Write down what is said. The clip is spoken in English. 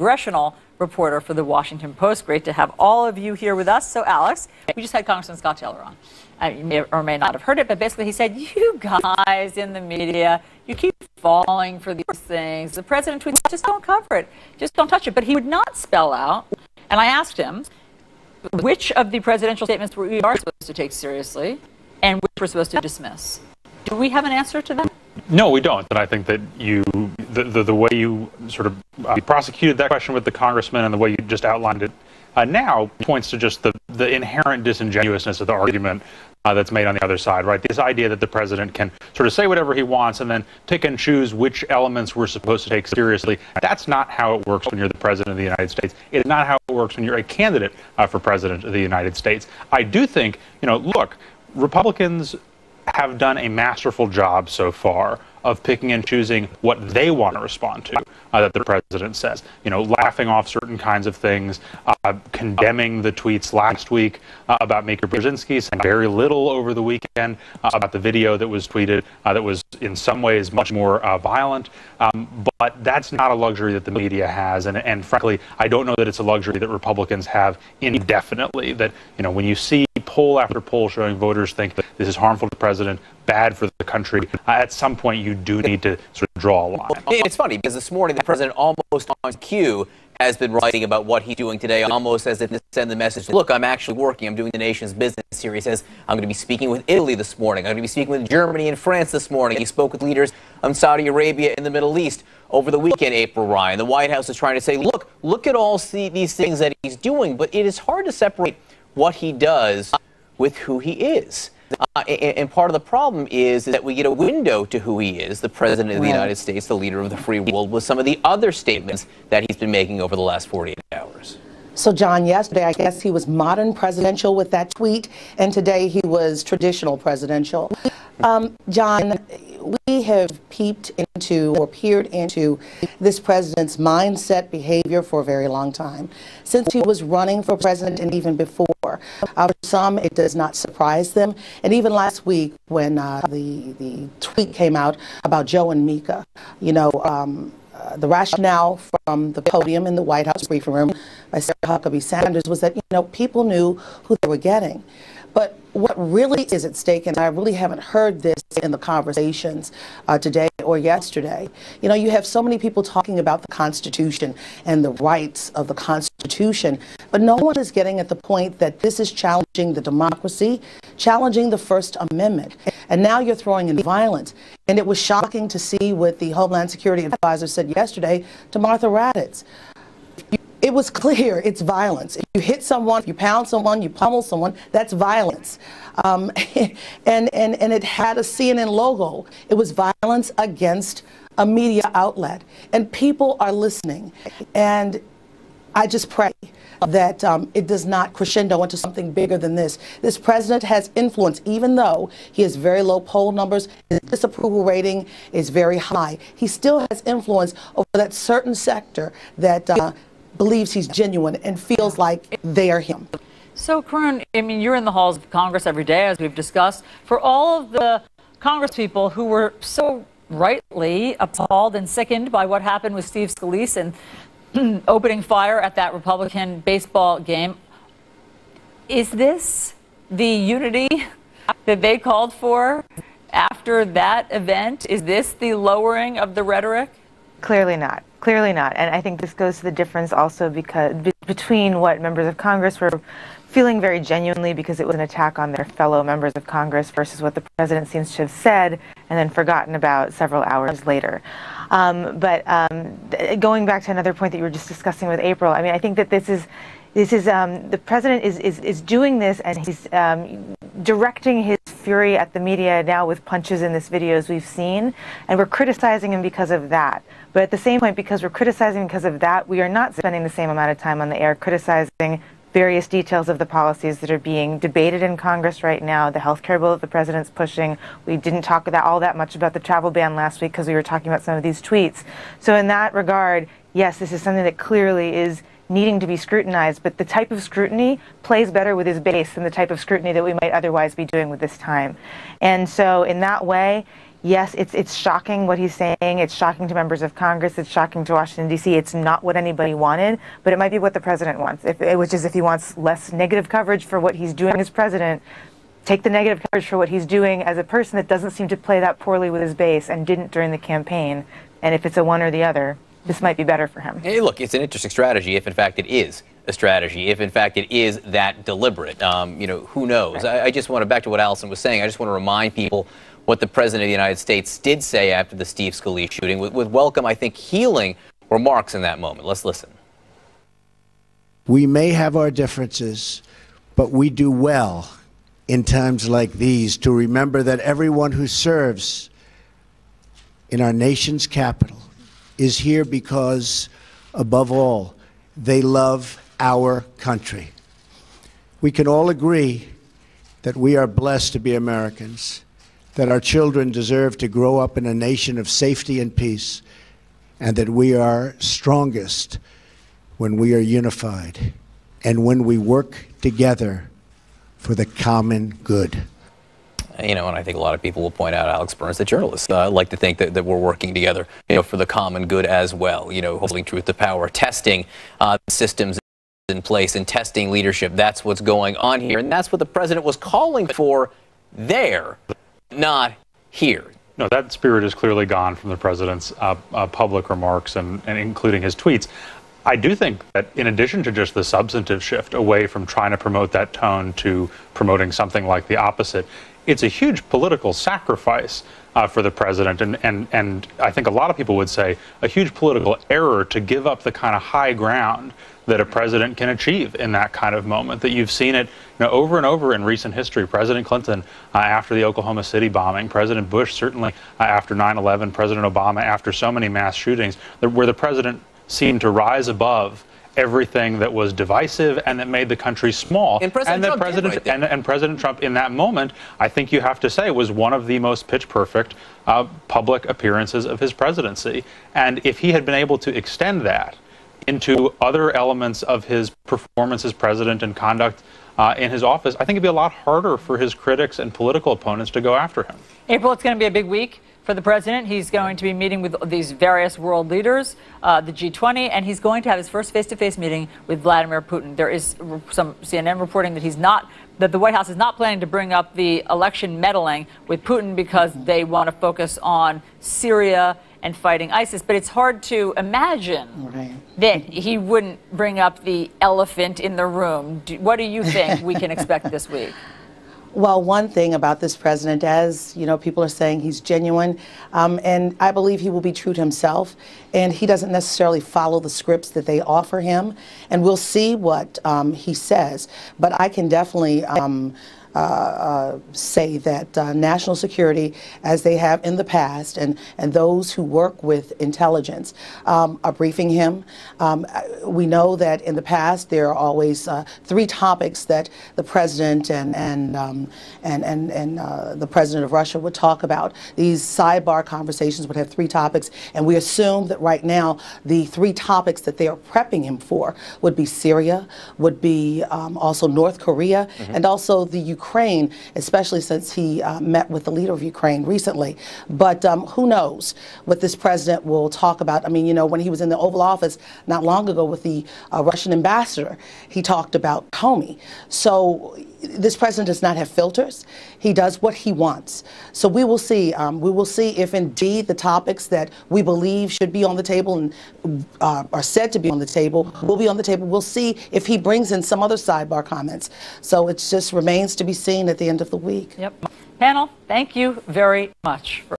congressional reporter for the Washington Post. Great to have all of you here with us. So, Alex, we just had Congressman Scott Taylor on. You may or may not have heard it, but basically he said, you guys in the media, you keep falling for these things. The president tweets, just don't cover it. Just don't touch it. But he would not spell out, and I asked him, which of the presidential statements we are supposed to take seriously and which we're supposed to dismiss. Do we have an answer to that? No, we don't. And I think that the way you sort of prosecuted that question with the congressman and the way you just outlined it now points to just the inherent disingenuousness of the argument that's made on the other side, right? This idea that the president can sort of say whatever he wants and then pick and choose which elements we're supposed to take seriously. That's not how it works when you're the president of the United States. It's not how it works when you're a candidate for president of the United States. I do think, look, Republicans have done a masterful job so far of picking and choosing what they want to respond to that the president says. Laughing off certain kinds of things, condemning the tweets last week about Maker Brzezinski, saying very little over the weekend about the video that was tweeted that was in some ways much more violent. But that's not a luxury that the media has. And frankly, I don't know that it's a luxury that Republicans have indefinitely. That, when you see poll after poll showing voters think that this is harmful to the president, bad for the country, at some point you do need to sort of draw a line. It's funny because this morning the president almost on cue has been writing about what he's doing today, almost as if to send the message, look, I'm actually working, I'm doing the nation's business here. He says, I'm going to be speaking with Italy this morning, I'm going to be speaking with Germany and France this morning. He spoke with leaders of Saudi Arabia and the Middle East over the weekend, April Ryan. The White House is trying to say, look at all these things that he's doing, but it is hard to separate what he does with who he is. And part of the problem is that we get a window to who he is, the president of the United States, the leader of the free world, with some of the other statements that he's been making over the last 48 hours. So, John, yesterday, I guess he was modern presidential with that tweet, and today he was traditional presidential. John, we have peeped into or peered into this president's mindset, behavior for a very long time, since he was running for president and even before. For some, it does not surprise them. And even last week when the tweet came out about Joe and Mika, the rationale from the podium in the White House briefing room by Sarah Huckabee Sanders was that, people knew who they were getting. But what really is at stake, and I really haven't heard this in the conversations today or yesterday, you have so many people talking about the Constitution and the rights of the Constitution, but no one is getting at the point that this is challenging the democracy, challenging the First Amendment. And now you're throwing in violence. And it was shocking to see what the Homeland Security Advisor said yesterday to Martha Raddatz. It was clear it's violence. If you hit someone, if you pound someone, you pummel someone, that's violence. And it had a CNN logo. It was violence against a media outlet. And people are listening. And I just pray that it does not crescendo into something bigger than this. This president has influence, even though he has very low poll numbers. His disapproval rating is very high. He still has influence over that certain sector that believes he's genuine and feels like they are him. So, Karun, you're in the halls of Congress every day, as we've discussed. For all of the Congress people who were so rightly appalled and sickened by what happened with Steve Scalise and opening fire at that Republican baseball game, is this the unity that they called for after that event? Is this the lowering of the rhetoric? Clearly not. Clearly not. And I think this goes to the difference also between what members of Congress were feeling very genuinely because it was an attack on their fellow members of Congress versus what the president seems to have said and then forgotten about several hours later. But going back to another point that you were just discussing with April, I think that this is the president is doing this, and he's directing his fury at the media now with punches in this video, as we've seen, and we're criticizing him because of that. But at the same point, because we're criticizing because of that, we are not spending the same amount of time on the air criticizing various details of the policies that are being debated in Congress right now, the health care bill that the president's pushing. We didn't talk all that much about the travel ban last week because we were talking about some of these tweets. So in that regard, yes, this is something that clearly is needing to be scrutinized, but the type of scrutiny plays better with his base than the type of scrutiny that we might otherwise be doing with this time. And so in that way, yes, it's shocking what he's saying. It's shocking to members of Congress. It's shocking to Washington, D.C. It's not what anybody wanted, but it might be what the president wants, which is if he wants less negative coverage for what he's doing as president, take the negative coverage for what he's doing as a person that doesn't seem to play that poorly with his base and didn't during the campaign. And if it's a one or the other, this might be better for him. Hey, look, it's an interesting strategy if, in fact, it is a strategy, if, in fact, it is that deliberate. You know, who knows? I just want to, back to what Allison was saying, I just want to remind people what the President of the United States did say after the Steve Scalise shooting with welcome, I think, healing remarks in that moment. Let's listen. We may have our differences, but we do well in times like these to remember that everyone who serves in our nation's capital is here because, above all, they love our country. We can all agree that we are blessed to be Americans, that our children deserve to grow up in a nation of safety and peace, and that we are strongest when we are unified and when we work together for the common good. You know, and I think a lot of people will point out, Alex Burns, that journalists like to think that we're working together, you know, for the common good as well, you know, holding truth to power, testing systems in place and testing leadership. That's what's going on here. And that's what the president was calling for there, not here. No, that spirit is clearly gone from the president's public remarks and including his tweets. I do think that in addition to just the substantive shift away from trying to promote that tone to promoting something like the opposite, it's a huge political sacrifice for the president, and I think a lot of people would say a huge political error to give up the kind of high ground that a president can achieve in that kind of moment. That you've seen it, you know, over and over in recent history. President Clinton after the Oklahoma City bombing, President Bush certainly after 9/11, President Obama after so many mass shootings, where the president seemed to rise above everything that was divisive and that made the country small. And President Trump in that moment, I think you have to say, was one of the most pitch perfect public appearances of his presidency. And if he had been able to extend that into other elements of his performance as president and conduct in his office, I think it'd be a lot harder for his critics and political opponents to go after him. April, it's going to be a big week for the president. He's going to be meeting with these various world leaders, the G20, and he's going to have his first face-to-face meeting with Vladimir Putin. There is some CNN reporting that that the White House is not planning to bring up the election meddling with Putin because they want to focus on Syria and fighting ISIS. But it's hard to imagine that he wouldn't bring up the elephant in the room. What do you think we can expect this week? Well, one thing about this president, as you know, people are saying he's genuine, and I believe he will be true to himself, and he doesn't necessarily follow the scripts that they offer him, and we'll see what he says. But I can definitely say that national security, as they have in the past, and those who work with intelligence are briefing him. We know that in the past there are always three topics that the president and the president of Russia would talk about. These sidebar conversations would have three topics, and we assume that right now the three topics that they are prepping him for would be Syria, would be also North Korea, and also the Ukraine, especially since he met with the leader of Ukraine recently. But who knows what this president will talk about. I mean, you know, when he was in the Oval Office not long ago with the Russian ambassador, he talked about Comey. So this president does not have filters. He does what he wants. So we will see. We will see if indeed the topics that we believe should be on the table and are said to be on the table will be on the table. We'll see if he brings in some other sidebar comments. So it just remains to be seen at the end of the week. Yep. Panel, thank you very much.